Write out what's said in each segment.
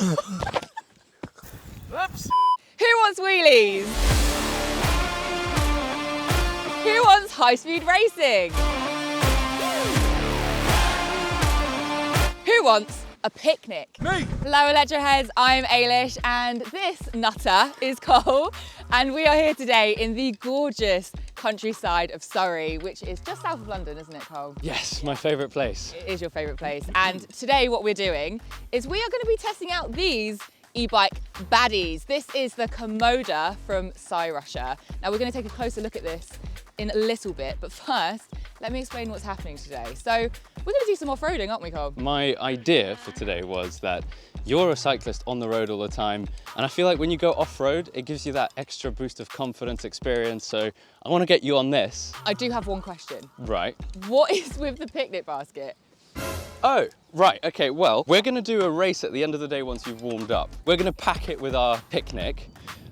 Oops. Who wants wheelies? Who wants high-speed racing? Who wants a picnic? Me! Hello Electroheads, I'm Eilish and this nutter is Cole and we are here today in the gorgeous countryside of Surrey, which is just south of London, isn't it, Cole? Yes, my favourite place. It is your favourite place. And today what we're doing is we are going to be testing out these e-bike baddies. This is the Kommoda from Cyrusher. Now we're going to take a closer look at this in a little bit, but first, let me explain what's happening today. So we're going to do some off-roading, aren't we, Cole? My idea for today was that you're a cyclist on the road all the time, and I feel like when you go off-road, it gives you that extra boost of confidence experience, so I want to get you on this. I do have one question. Right. What is with the picnic basket? Oh, right, okay, well, we're going to do a race at the end of the day once you've warmed up. We're going to pack it with our picnic,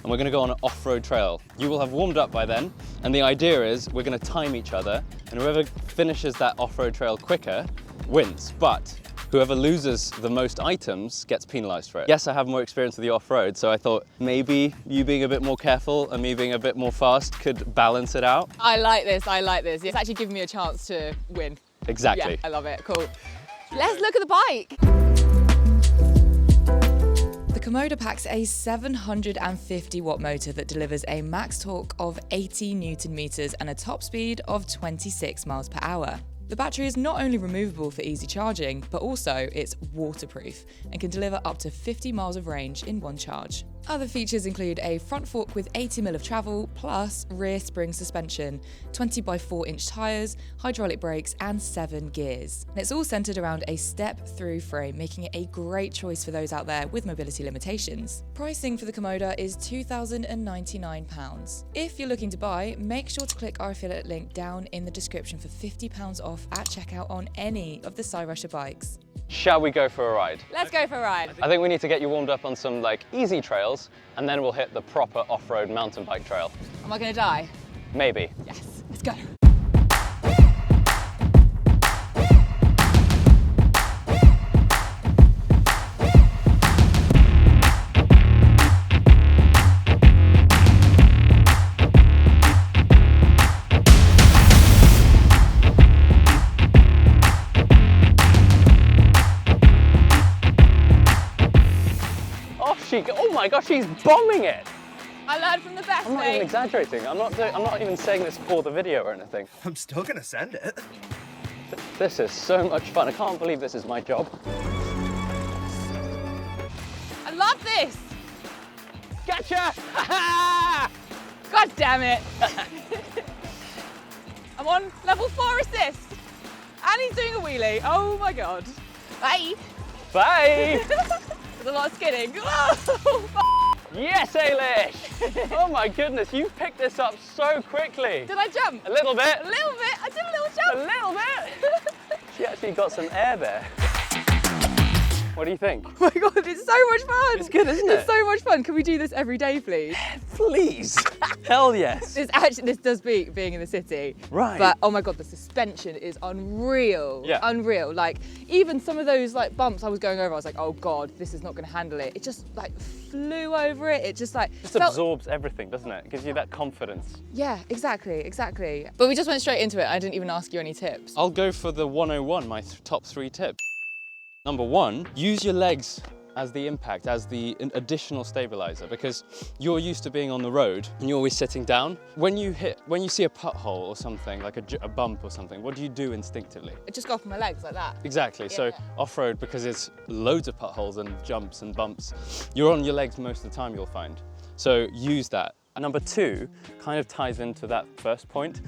and we're going to go on an off-road trail. You will have warmed up by then, and the idea is we're going to time each other, and whoever finishes that off-road trail quicker wins, but whoever loses the most items gets penalised for it. Yes, I have more experience with the off-road, so I thought maybe you being a bit more careful and me being a bit more fast could balance it out. I like this, I like this. It's actually giving me a chance to win. Exactly. Yeah, I love it, cool. Let's look at the bike. The Kommoda packs a 750 watt motor that delivers a max torque of 80 Newton meters and a top speed of 26 miles per hour. The battery is not only removable for easy charging, but also it's waterproof and can deliver up to 50 miles of range in one charge. Other features include a front fork with 80mm of travel, plus rear spring suspension, 20x4-inch tyres, hydraulic brakes and 7 gears. And it's all centred around a step-through frame, making it a great choice for those out there with mobility limitations. Pricing for the Kommoda is £2,099. If you're looking to buy, make sure to click our affiliate link down in the description for £50 off at checkout on any of the Cyrusher bikes. Shall we go for a ride? Let's go for a ride. I think we need to get you warmed up on some easy trails, and then we'll hit the proper off-road mountain bike trail. Am I going to die? Maybe. Yes, let's go. Oh my gosh, she's bombing it! I learned from the best. I'm not even exaggerating. I'm not even saying this for the video or anything. I'm still gonna send it. This is so much fun. I can't believe this is my job. I love this. Gotcha! God damn it. I'm on level 4 assist. And he's doing a wheelie. Oh my God. Bye. Bye! There's a lot of skidding. Oh, Yes, Eilish! Oh my goodness, you picked this up so quickly. did I jump? A little bit. A little bit. I did a little jump. A little bit. She actually got some air there. What do you think? Oh my God, it's so much fun. It's good, isn't it? It's so much fun. Can we do this every day, please? Please. Hell yes. This does beat being in the city. Right. But oh my God, the suspension is unreal. Yeah. Unreal. Like even some of those bumps I was going over, I was like, oh God, this is not going to handle it. It just flew over it. It just absorbs everything, doesn't it? It gives you that confidence. Yeah, exactly. But we just went straight into it. I didn't even ask you any tips. I'll go for the 101, my top 3 tips. Number 1, use your legs as the impact, as the additional stabilizer, because you're used to being on the road and you're always sitting down. When you see a pothole or something, like a bump or something, what do you do instinctively? I just go off my legs like that. Exactly, Yeah. so off-road, because it's loads of potholes and jumps and bumps, you're on your legs most of the time, you'll find. So use that. And number 2 kind of ties into that first point.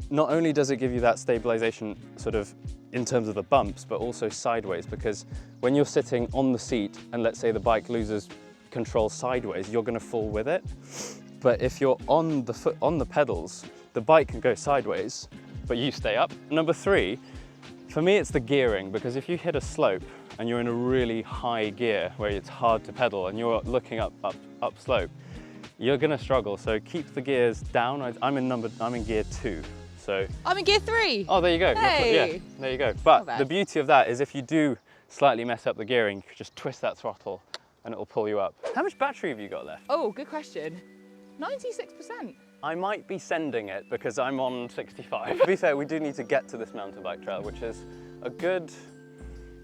Not only does it give you that stabilization sort of in terms of the bumps, but also sideways, because when you're sitting on the seat and let's say the bike loses control sideways, you're going to fall with it. But if you're on the pedals, the bike can go sideways, but you stay up. Number 3, for me it's the gearing, because if you hit a slope and you're in a really high gear where it's hard to pedal and you're looking up slope, you're going to struggle. So keep the gears down. I'm in gear 2. So I'm in gear 3. Oh, there you go. Hey. Yeah, there you go. But the beauty of that is if you do slightly mess up the gearing, you can just twist that throttle and it'll pull you up. How much battery have you got left? Oh, good question. 96%. I might be sending it because I'm on 65. To be fair, we do need to get to this mountain bike trail, which is a good,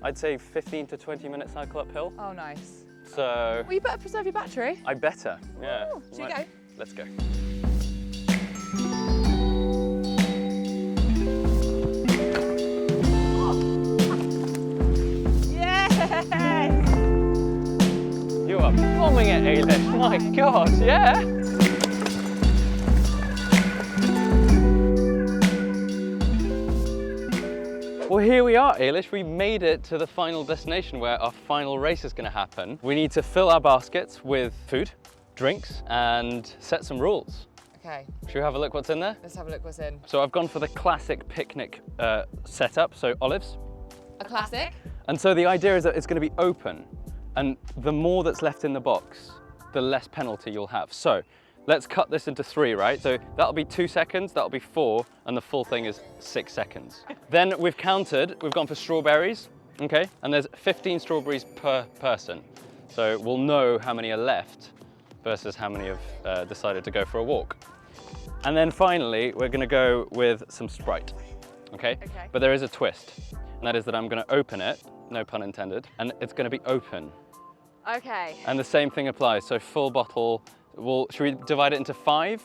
I'd say 15 to 20 minute cycle uphill. Oh, nice. So... Well, you better preserve your battery. I better, yeah. Ooh, should we go? Let's go. Yes! You are bombing it, Eilis. My God, yeah. Well, here we are, Eilis. We made it to the final destination where our final race is going to happen. We need to fill our baskets with food, drinks, and set some rules. Okay. Should we have a look what's in there? Let's have a look what's in. So I've gone for the classic picnic setup, so olives. A classic? And so the idea is that it's going to be open, and the more that's left in the box, the less penalty you'll have. So let's cut this into 3, right? So that'll be 2 seconds, that'll be 4, and the full thing is 6 seconds. Then we've counted, we've gone for strawberries, okay? And there's 15 strawberries per person. So we'll know how many are left versus how many have decided to go for a walk. And then finally, we're gonna go with some Sprite, okay? But there is a twist, and that is that I'm gonna open it, no pun intended, and it's gonna be open. Okay. And the same thing applies, so full bottle. Should we divide it into 5?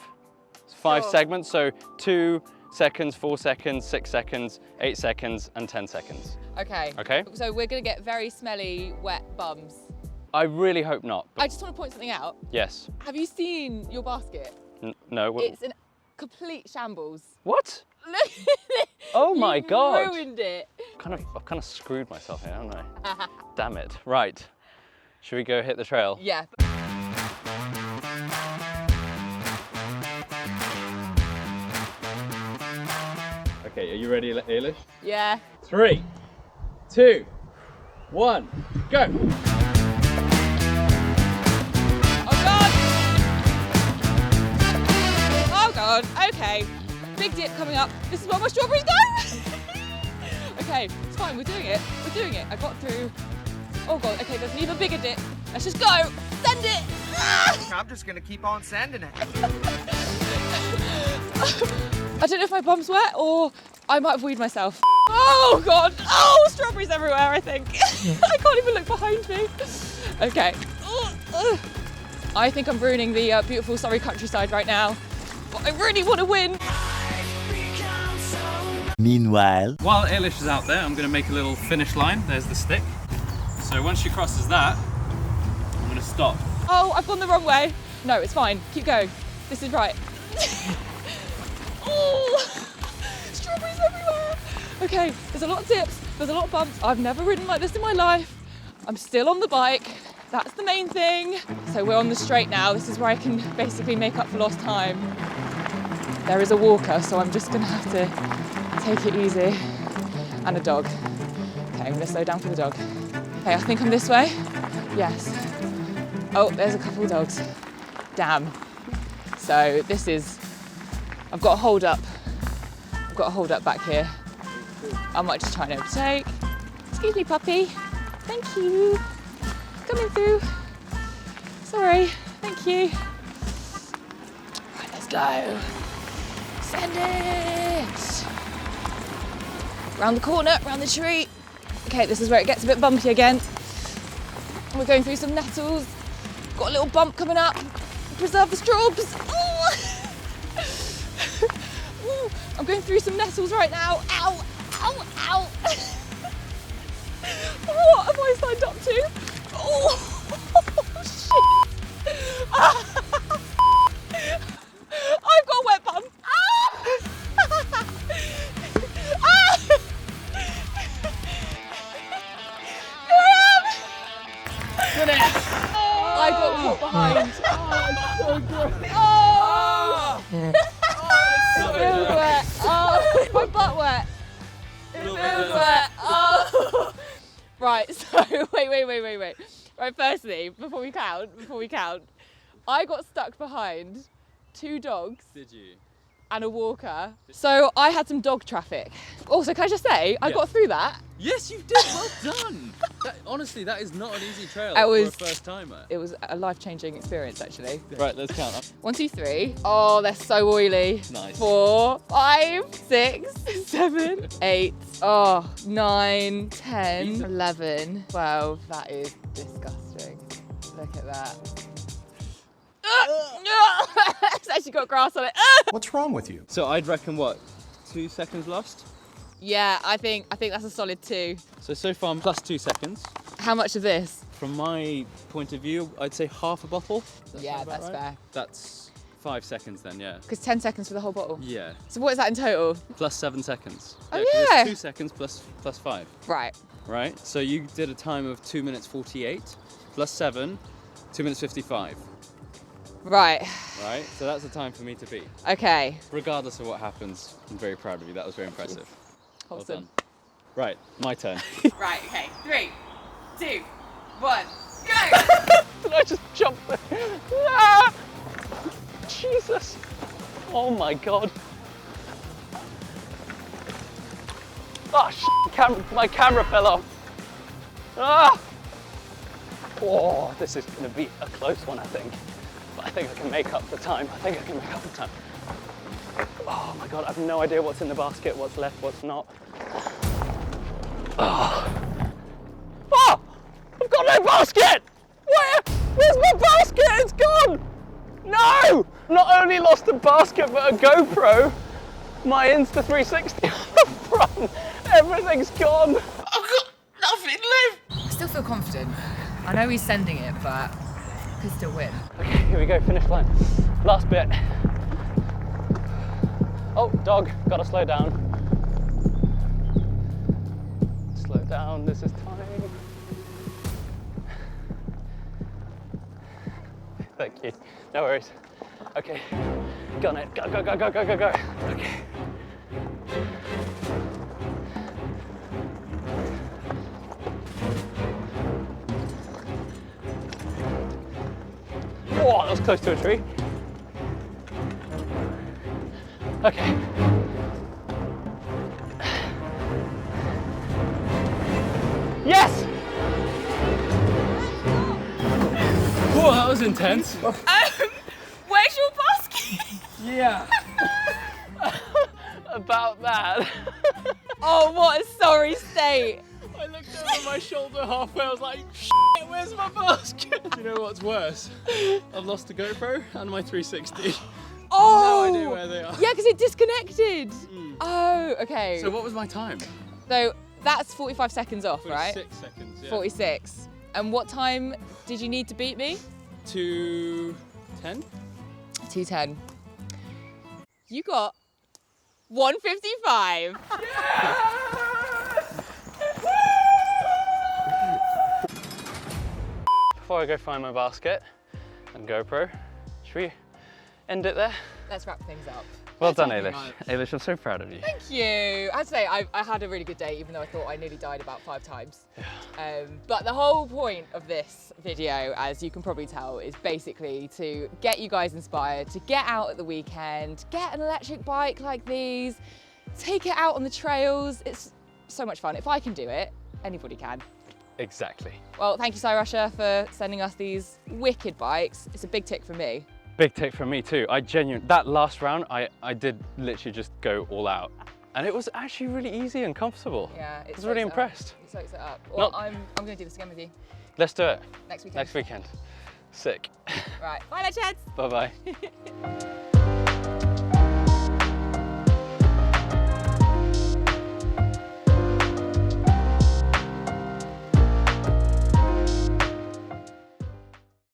5 Sure. segments, so 2 seconds, 4 seconds, 6 seconds, 8 seconds, and 10 seconds. Okay. Okay? So we're gonna get very smelly, wet bums. I really hope not. I just want to point something out. Yes. Have you seen your basket? No. It's in complete shambles. What? Look at it. Oh my God. Ruined it. I've kind of screwed myself here, haven't I? Damn it. Right. Should we go hit the trail? Yeah. Okay, are you ready, Eilis? Yeah. 3, 2, 1, go! Oh God, okay. Big dip coming up. This is where my strawberries go. Okay, it's fine, we're doing it. I got through. Oh God, okay, there's an even bigger dip. Let's just go, send it. I'm just gonna keep on sending it. I don't know if my bum's wet or I might have weed myself. Oh God, oh, strawberries everywhere, I think. I can't even look behind me. Okay. I think I'm ruining the beautiful Surrey countryside right now, but I really want to win. Meanwhile, while Eilis is out there, I'm going to make a little finish line. There's the stick. So once she crosses that, I'm going to stop. Oh, I've gone the wrong way. No, it's fine. Keep going. This is right. Oh, strawberries everywhere. Okay, there's a lot of dips, there's a lot of bumps. I've never ridden like this in my life. I'm still on the bike. That's the main thing. So we're on the straight now. This is where I can basically make up for lost time. There is a walker, so I'm just gonna have to take it easy. And a dog. Okay, I'm gonna slow down for the dog. Okay, I think I'm this way. Yes. Oh, there's a couple of dogs. Damn. So this is, I've got a hold up. I've got a hold up back here. I might just try and overtake. Excuse me, puppy. Thank you. Coming through. Sorry, thank you. Right, let's go. Send it. Round the corner, round the tree. Okay, this is where it gets a bit bumpy again. We're going through some nettles. Got a little bump coming up. Preserve the straws. Ooh, I'm going through some nettles right now. Ow, ow, ow. What have I signed up to? Oh, shit. I've got a wet bum. I got caught behind. Oh, it's so gross. Oh! It was wet. Oh, my butt wet. It was wet. Oh. Right, so wait. Right, firstly, before we count, I got stuck behind 2 dogs. Did you? And a walker. So I had some dog traffic. Also, can I just say, I got through that Yes, you did. Well done. Honestly, that is not an easy trail for a first timer. It was a life-changing experience, actually. Right, let's count. 1, 2, 3. Oh, they're so oily. Nice. 4, 5, 6, 7, 8. Oh, 9, 10, 11, 12. That is disgusting. Look at that. It's actually got grass on it. What's wrong with you? So I'd reckon what? 2 seconds lost? Yeah, I think that's a solid 2. So far I'm plus 2 seconds. How much of this? From my point of view, I'd say half a bottle. Yeah, that's fair. That's 5 seconds then, yeah. Because 10 seconds for the whole bottle. Yeah. So what is that in total? Plus 7 seconds. Oh, 'cause yeah. It's 2 seconds plus 5. Right. Right? So you did a time of 2 minutes 48, plus 7, 2 minutes 55. Right. Right? So that's the time for me to beat. Okay. Regardless of what happens, I'm very proud of you. That was very impressive. Well Wholesome. done. Right, my turn. Right, okay. 3, 2, 1, go! Did I just jump there? Ah! Jesus! Oh my god! Oh shit! My camera fell off! Ah! Oh, this is going to be a close one, I think. But I think I can make up the time. Oh my god! I have no idea what's in the basket, what's left, what's not. Oh! Oh! I've got no basket! Where's my basket? It's gone! No! Not only lost the basket, but a GoPro, my Insta360 on the front. Everything's gone. I've got nothing left. I still feel confident. I know he's sending it, but I could still win. Okay, here we go, finish line. Last bit. Oh, dog, gotta slow down. Slow down, this is time. Thank you, no worries. Okay, gun it, go. Okay. Whoa, that was close to a tree. Okay. Yes! Whoa, that was intense. Where's your basket? Yeah. About that. Oh, what a sorry state. I looked over my shoulder halfway, I was like, shit, where's my basket? Do you know what's worse? I've lost the GoPro and my 360. Oh! No idea where they are. Yeah, because it disconnected. Oh, okay. So what was my time? So that's 45 seconds off, right? 46 seconds, yeah. 46. And what time did you need to beat me? 2:10? 2:10. You got 1:55. Before I go find my basket and GoPro, should we end it there? Let's wrap things up. Well done, Eilish. Eilish, I'm so proud of you. Thank you. I'd say I had a really good day, even though I thought I nearly died about 5 times. But the whole point of this video, as you can probably tell, is basically to get you guys inspired, to get out at the weekend, get an electric bike like these, take it out on the trails. It's so much fun. If I can do it, anybody can. Exactly. Well, thank you, Cyrusher, for sending us these wicked bikes. It's a big tick for me. Big tick from me too. That last round, I did literally just go all out. And it was actually really easy and comfortable. Yeah, I was really impressed. It soaks it up. Well, Not- I'm going to do this again with you Let's do it. next weekend. Next weekend. Sick. Right, bye, Electroheads. Bye-bye.